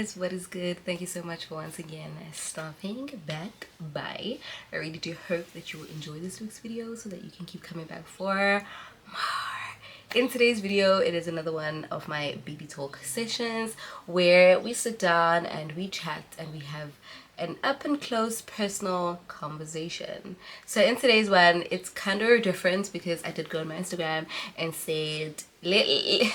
guys, what is good? Thank you so much for once again stopping back by. I really do hope that you will enjoy this week's video so that you can keep coming back for more. In today's video, it is another one of my baby talk sessions where we sit down and we chat and we have an up and close personal conversation. So in today's one, it's kind of different because I did go on my Instagram and said let me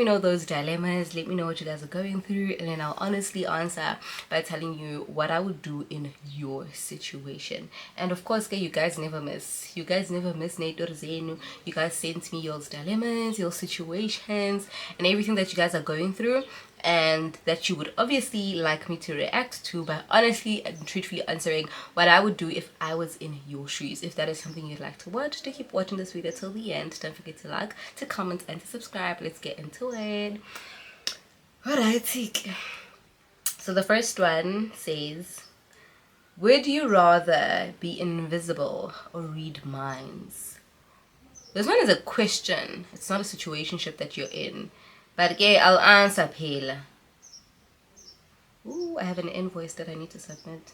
know those dilemmas, let me know what you guys are going through, and then I'll honestly answer by telling you what I would do in your situation. And of course, you guys never miss Nate or Zenu. You guys send me your dilemmas, your situations, and everything that you guys are going through, and that you would obviously like me to react to by honestly and truthfully answering what I would do if I was in your shoes. If that is something you'd like to watch, to keep watching this video till the end. Don't forget to like, to comment, and to subscribe. Let's get into it. Alright, so the first one says, would you rather be invisible or read minds? This one is a question. It's not a situationship that you're in. But okay, I'll answer Pela. Ooh, I have an invoice that I need to submit.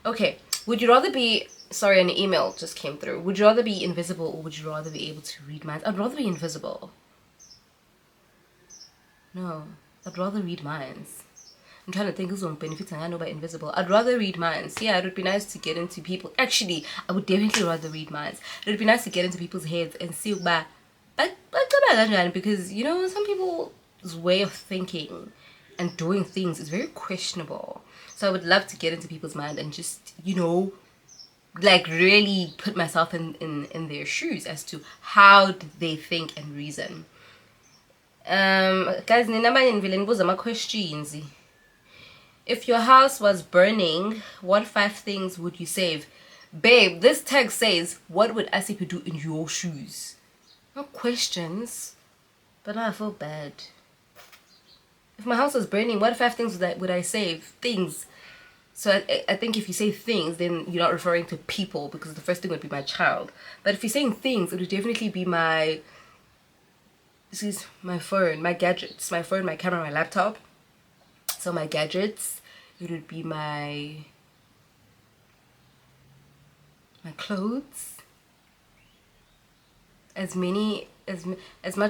Okay, would you rather be, sorry, an email just came through. Would you rather be invisible or would you rather be able to read minds? I'd rather be invisible. No, I'd rather read minds. I'm trying to think who's on benefits and I know by invisible. I'd rather read minds. Yeah, it would be nice to get into people. Actually, I would definitely rather read minds. It would be nice to get into people's heads and see but because, you know, some people's way of thinking and doing things is very questionable. So I would love to get into people's mind and just, you know, like really put myself in their shoes as to how did they think and reason. Guys, my questions. If your house was burning, what 5 things would you save? Babe, this text says, what would Asiphest do in your shoes? No questions, but I feel bad. If my house was burning, what 5 things would I save? Things. So I think if you say things, then you're not referring to people, because the first thing would be my child. But if you're saying things, it would definitely be my phone, my gadgets, my phone, my camera, my laptop. So my gadgets, it would be my clothes. As much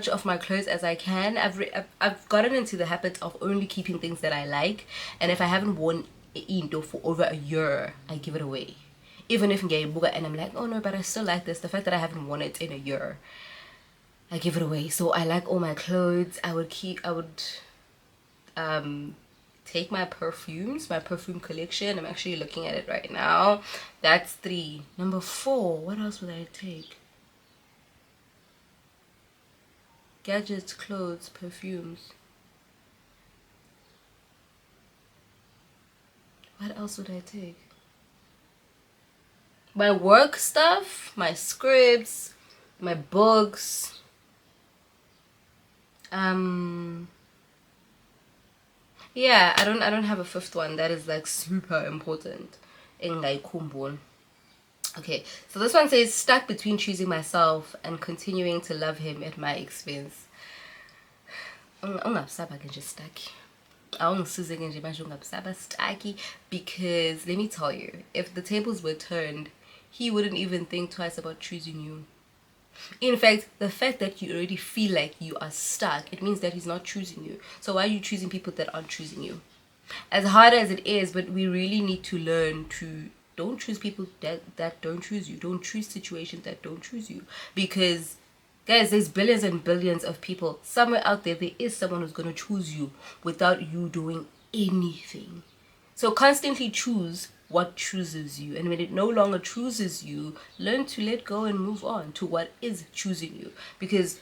of my clothes as I can. I've gotten into the habit of only keeping things that I like, and if I haven't worn it for over a year, I give it away. Even if and I'm like, oh no, but I still like this. The fact that I haven't worn it in a year, I give it away. So I like all my clothes. I would take my perfumes, my perfume collection. I'm actually looking at it right now. That's 3. Number 4, what else would I take? Gadgets, clothes, perfumes. What else would I take? My work stuff, my scripts, my books. Yeah, I don't have a 5th one that is like super important. Okay, so this one says, stuck between choosing myself and continuing to love him at my expense. Because let me tell you, if the tables were turned, he wouldn't even think twice about choosing you. In fact, the fact that you already feel like you are stuck, it means that he's not choosing you. So why are you choosing people that aren't choosing you? As hard as it is, but we really need to learn to don't choose people that don't choose you. Don't choose situations that don't choose you. Because, guys, there's billions and billions of people. Somewhere out there, there is someone who's going to choose you without you doing anything. So constantly choose what chooses you. And when it no longer chooses you, learn to let go and move on to what is choosing you. Because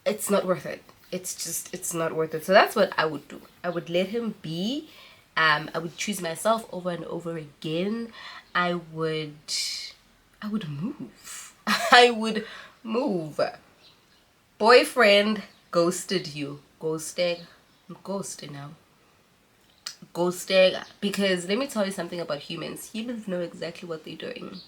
it's not worth it. It's not worth it. So that's what I would do. I would let him be. I would choose myself over and over again. I would move. I would move. Boyfriend ghosted you. Ghosting now. Ghosting. Because let me tell you something about humans. Humans know exactly what they're doing.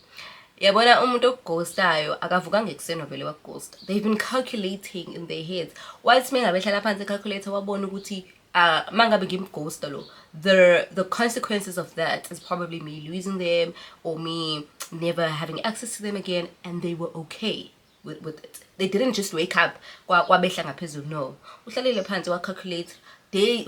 Yabona umuntu oghostayo akavukanga ekuseni vele waghost. They've been calculating in their heads. Whilst mengabe hlala phansi calculator wabona ukuthi mangabe ngimghosta lo, the consequences of that is probably me losing them or me never having access to them again, and they were okay with it. They didn't just wake up kwabehla ngaphezulu. No, uhlalile phansi wa calculate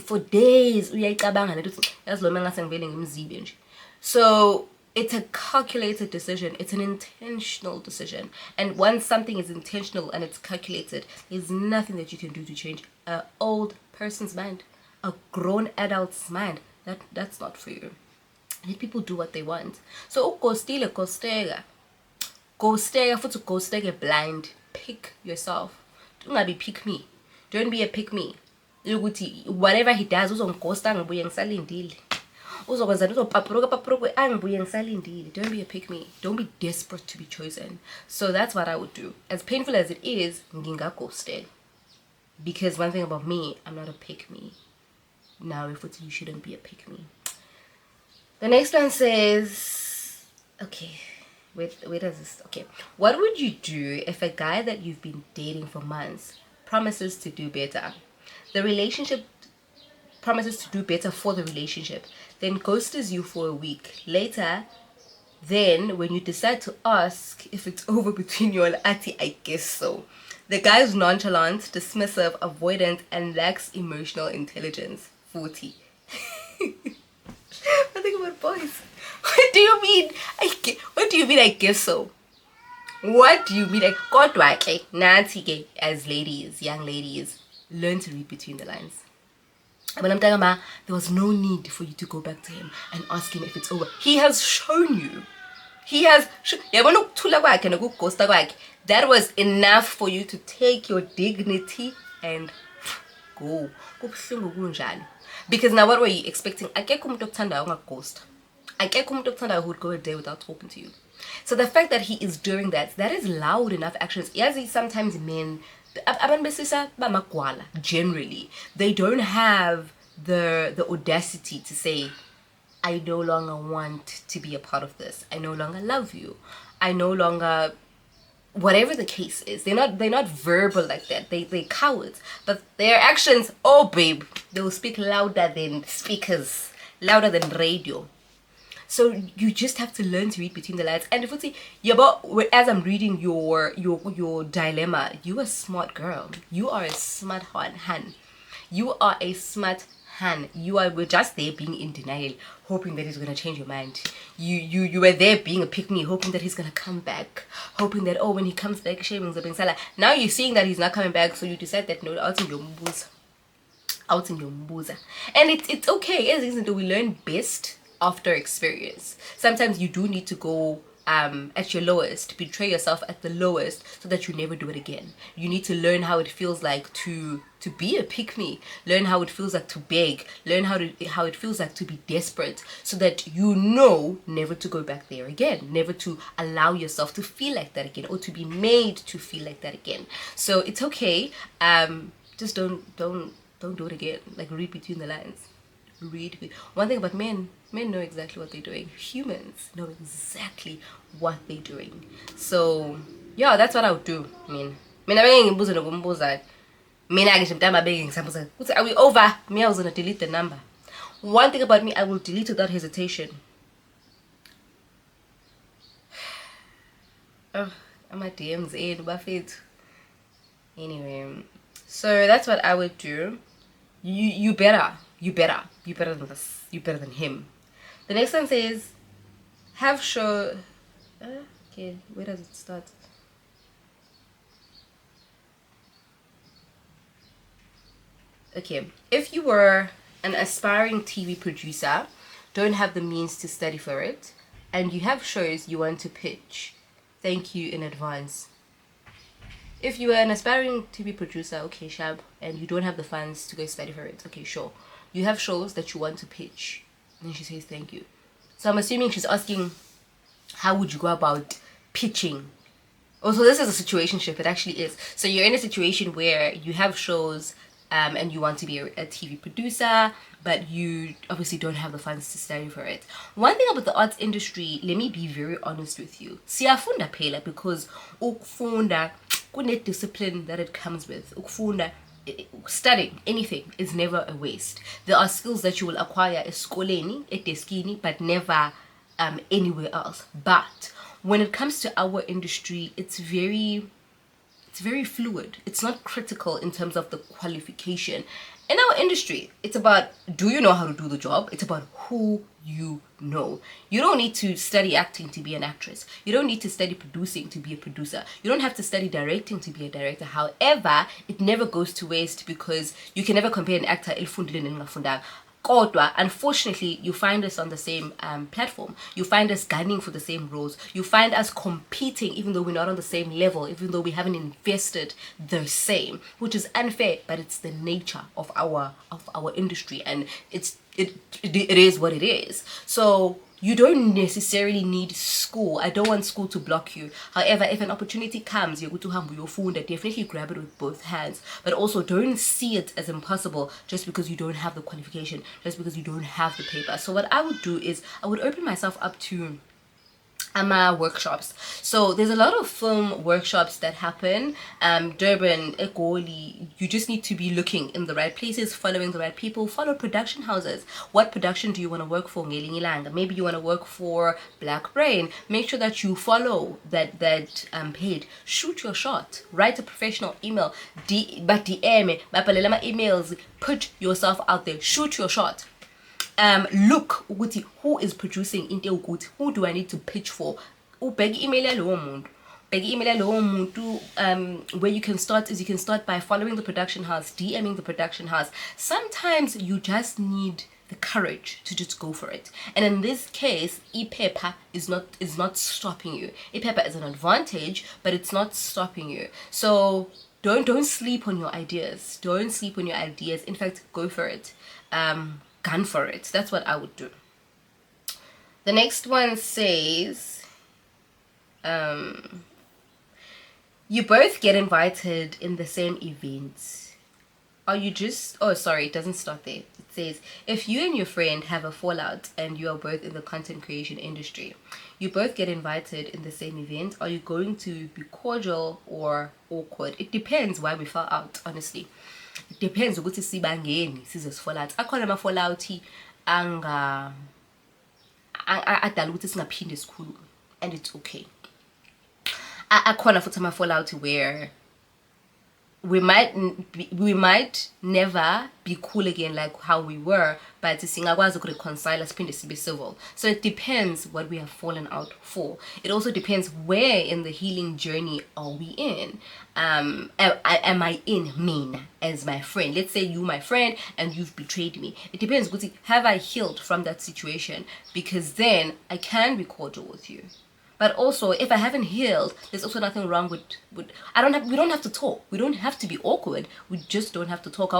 for days uyayicabanga lento yazi lo mangase ngivele ngimzibe nje. So it's a calculated decision. It's an intentional decision. And once something is intentional and it's calculated, there's nothing that you can do to change an old person's mind, a grown adult's mind. That's not for you. Let people do what they want. So ghostile ghostega futhi ghostega blind. Pick yourself. Don't be pick me. Don't be a pick me. Whatever he does, uzongighosta ngibuye ngisalindile. Don't be a pick me. Don't be desperate to be chosen. So that's what I would do. As painful as it is, ngingaghosted. Because one thing about me, I'm not a pick me. Now if it's you shouldn't be a pick me. The next one says, okay, where does this, okay. What would you do if a guy that you've been dating for months promises to do better? The relationship promises to do better for the relationship, then ghosts you for a week. Later, then when you decide to ask if it's over between you and Ati, I guess so. The guy is nonchalant, dismissive, avoidant, and lacks emotional intelligence. 40. I think about boys. What do you mean? What do you mean I guess so? What do you mean? Like, God, like, Nancy, as ladies, young ladies, learn to read between the lines. But I'm talking about, there was no need for you to go back to him and ask him if it's over. He has shown you. He has that was enough for you to take your dignity and go. Because now what were you expecting? I get ghost. I get who would go a day without talking to you. So the fact that he is doing that is loud enough actions. Yes, sometimes men generally they don't have the audacity to say, I no longer want to be a part of this. I no longer love you. I no longer, whatever the case is. They're not verbal like that. They're cowards. But their actions, oh babe, they will speak louder than speakers, louder than radio. So you just have to learn to read between the lines. And if you see, as I'm reading your dilemma, you are a smart girl. You are a smart han. You are a smart han. We're just there being in denial, hoping that he's gonna change your mind. You were there being a pick me, hoping that he's gonna come back, hoping that when he comes back, shaming the now you're seeing that he's not coming back, so you decide that no, out in your mbuza. And it's okay. As isn't we learn best after experience. Sometimes you do need to go at your lowest, betray yourself at the lowest, so that you never do it again. You need to learn how it feels like to be a pick-me, learn how it feels like to beg, learn how it feels like to be desperate, so that you know never to go back there again, never to allow yourself to feel like that again, or to be made to feel like that again. So it's okay. Just don't do it again. Like, read between the lines. One thing about men know exactly what they're doing. Humans know exactly what they're doing. So yeah, that's what I would do. Are we over? Me, I was gonna delete the number. One thing about me, I will delete without hesitation. Oh, my DMs in Buffett. Anyway, so that's what I would do. You better than this. You better than him. The next one says, have show. Okay, where does it start? Okay, if you were an aspiring TV producer, don't have the means to study for it, and you have shows you want to pitch, thank you in advance. If you were an aspiring TV producer, okay, Shab, and you don't have the funds to go study for it, okay, sure. You have shows that you want to pitch. And then she says, thank you. So I'm assuming she's asking, how would you go about pitching? Also, this is a situationship. It actually is. So you're in a situation where you have shows and you want to be a TV producer, but you obviously don't have the funds to study for it. One thing about the arts industry, let me be very honest with you, siyafunda phela, because ukufunda kune discipline that it comes with. Ukufunda, studying anything is never a waste. There are skills that you will acquire esikoleni, edeskini, but never anywhere else. But when it comes to our industry, it's very fluid. It's not critical in terms of the qualification. In our industry, it's about, do you know how to do the job? It's about who you know. You don't need to study acting to be an actress. You don't need to study producing to be a producer. You don't have to study directing to be a director. However, it never goes to waste, because you can never compare an actor elifundile nengafundanga. Kodwa, unfortunately, you find us on the same platform. You find us gunning for the same roles. You find us competing even though we're not on the same level, even though we haven't invested the same, which is unfair, but it's the nature of our industry, and it is what it is. So you don't necessarily need school. I don't want school to block you. However, if an opportunity comes, you go to hambu your phone, definitely grab it with both hands. But also don't see it as impossible just because you don't have the qualification, just because you don't have the paper. So what I would do is I would open myself up to workshops. So there's a lot of film workshops that happen. Durban, Egoli, you just need to be looking in the right places, following the right people. Follow production houses. What production do you want to work for? Maybe you want to work for Black Brain. Make sure that you follow that page. Shoot your shot. Write a professional email. DM, emails. Put yourself out there. Shoot your shot. Look ukuthi who is producing into ukuthi, who do I need to pitch for? Ubheka email yalowo muntu. Bheka email yalowo muntu. Where you can start is you can start by following the production house, DMing the production house. Sometimes you just need the courage to just go for it. And in this case, iphepha is not stopping you. Iphepha is an advantage, but it's not stopping you. So don't sleep on your ideas. Don't sleep on your ideas. In fact, go for it. Gun for it. That's what I would do. The next one says, you both get invited in the same event. Are you just, oh sorry, it doesn't start there. It says, if you and your friend have a fallout and you are both in the content creation industry, you both get invited in the same event, are you going to be cordial or awkward? It depends why we fell out, honestly. It depends ukuthi sibangeni sizosifallout. Akhona ama fallout adala ukuthi singaphinde esikhulume, and it's okay. Akhona futhi ama fallout where we might never be cool again like how we were, but singakwazi ukureconcile siphinde sibe civil. So it depends what we have fallen out for. It also depends where in the healing journey are we in. Am I in mean as my friend? Let's say you my friend and you've betrayed me. It depends. Have I healed from that situation? Because then I can be cordial with you. But also, if I haven't healed, there's also nothing wrong with we don't have to talk. We don't have to be awkward. We just don't have to talk.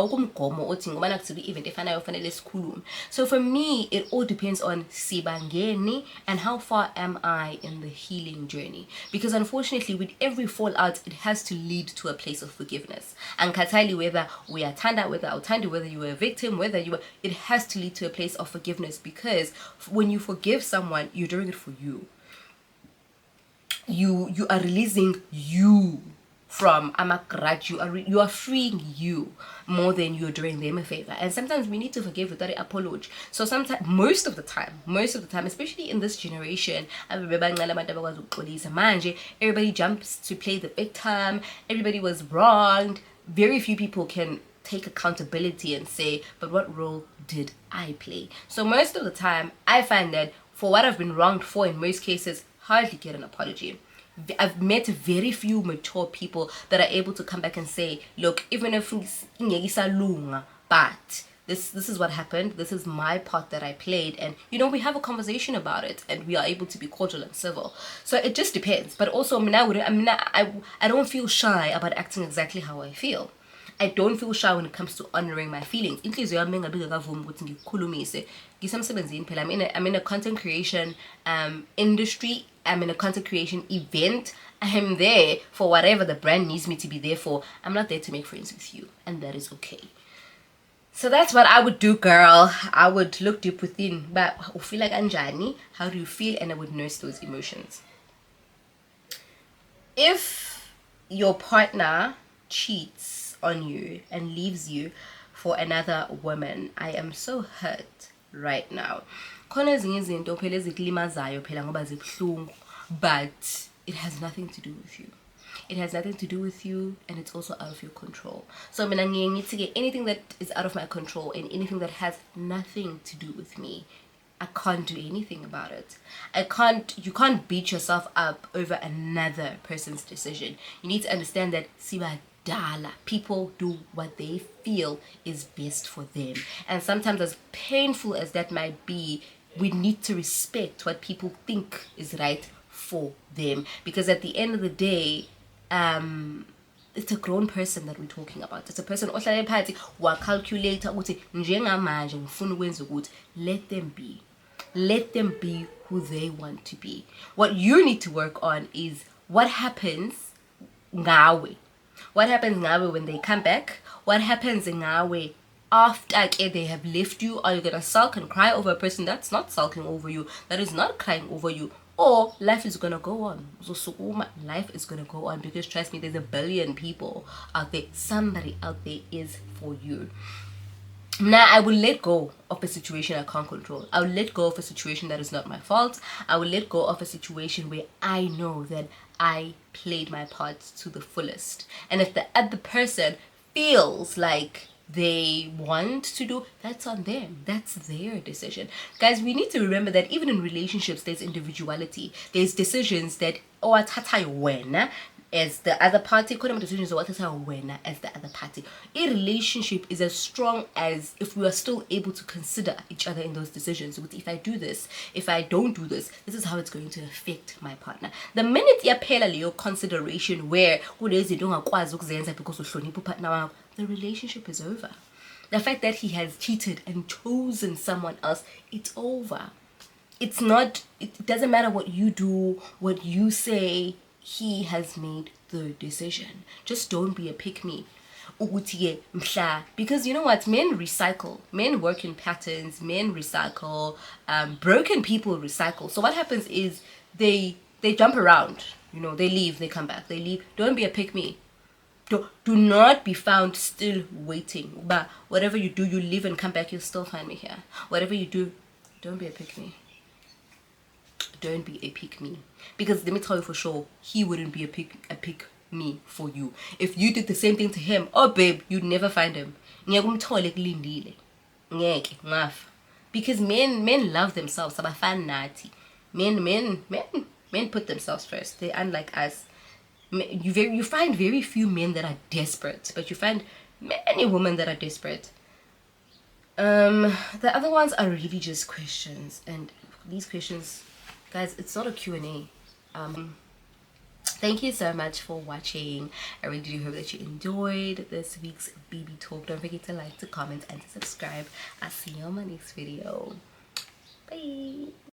So for me, it all depends on sibangeni and how far am I in the healing journey. Because unfortunately, with every fallout, it has to lead to a place of forgiveness. And Katali, whether we are tanda, whether Autandi, whether you were a victim, it has to lead to a place of forgiveness. Because when you forgive someone, you're doing it for you. You are releasing you from grudge. You are freeing you more than you're doing them a favor. And sometimes we need to forgive without an apology. So sometimes, most of the time, especially in this generation, everybody jumps to play the victim. Everybody was wronged. Very few people can take accountability and say, but what role did I play? So most of the time, I find that for what I've been wronged for, in most cases, hardly get an apology. I've met very few mature people that are able to come back and say, look, even if but this is what happened, this is my part that I played, and we have a conversation about it and we are able to be cordial and civil. So it just depends. But also I don't feel shy about acting exactly how I feel. I don't feel shy when it comes to honoring my feelings. I'm in a content creation industry. I'm in a content creation event. I'm there for whatever the brand needs me to be there for. I'm not there to make friends with you, and that is okay. So that's what I would do, girl. I would look deep within. But feel like Anjani, how do you feel? And I would nurse those emotions. If your partner cheats on you and leaves you for another woman, I am so hurt right now. But it has nothing to do with you. It has nothing to do with you, and it's also out of your control. So I need to get anything that is out of my control and anything that has nothing to do with me. I can't do anything about it. You can't beat yourself up over another person's decision. You need to understand that people do what they feel is best for them. And sometimes, as painful as that might be, we need to respect what people think is right for them. Because at the end of the day, it's a grown person that we're talking about. It's a person ohlale phansi wa-calculate ukuthi njengamanje ngifuna ukwenza ukuthi let them be. Let them be who they want to be. What you need to work on is what happens ngawe. What happens ngawe when they come back? What happens ngawe after they have left you? Are you gonna sulk and cry over a person that's not sulking over you, that is not crying over you? Or life is gonna go on. Life is gonna go on, because trust me, there's a billion people out there. Somebody out there is for you. Now, I will let go of a situation I can't control. I will let go of a situation that is not my fault. I will let go of a situation where I know that I played my part to the fullest. And if the other person feels like they want to do, that's on them. That's their decision. Guys, we need to remember that even in relationships, there's individuality. There's decisions that when as the other party, decisions as the other party. A relationship is as strong as if we are still able to consider each other in those decisions. If I do this, if I don't do this, this is how it's going to affect my partner. The minute yaphela leyo consideration where kunezinto ongakwazi ukuzenza because uhlonipha upartner wakho, the relationship is over. The fact that he has cheated and chosen someone else, it's over. It doesn't matter what you do, what you say. He has made the decision. Just don't be a pick-me. Because you know what? Men recycle. Men work in patterns. Men recycle. Broken people recycle. So what happens is they jump around. You know, they leave, they come back, they leave. Don't be a pick-me. Do not be found still waiting. But whatever you do, you leave and come back, you'll still find me here. Whatever you do, don't be a pick-me. Don't be a pick-me. Because let me tell you for sure, he wouldn't be a pick-me for you. If you did the same thing to him, oh babe, you'd never find him. Because men love themselves. Men put themselves first. They're unlike us. You find very few men that are desperate, but you find many women that are desperate. The other ones are really just questions, and these questions, guys, it's not a Q&A. Thank you so much for watching. I really do hope that you enjoyed this week's BB Talk. Don't forget to like, to comment, and to subscribe. I'll see you on my next video. Bye.